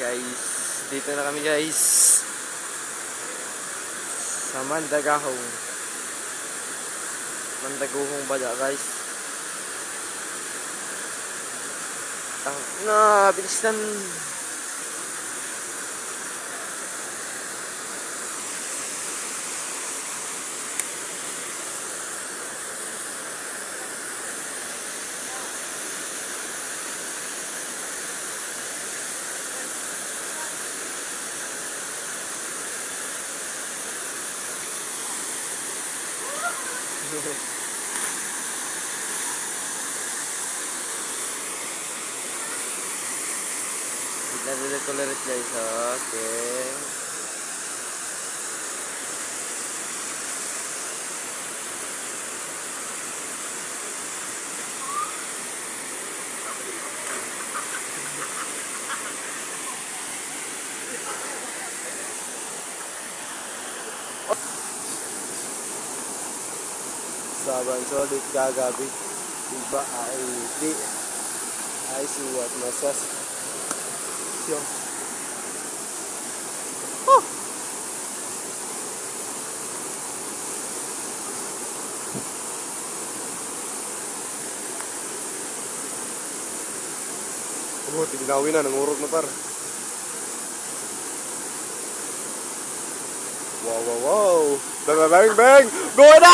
guys, dito na kami guys sa Mandaguhong Bada guys. Na bilisan. Dito ulit guys, okay. Saban solid kagabi, iba ay di ay suwat masas siya. Oh, tignawi na, nangurog na par. Wow, wow, wow. Bang, bang, bang! Go na!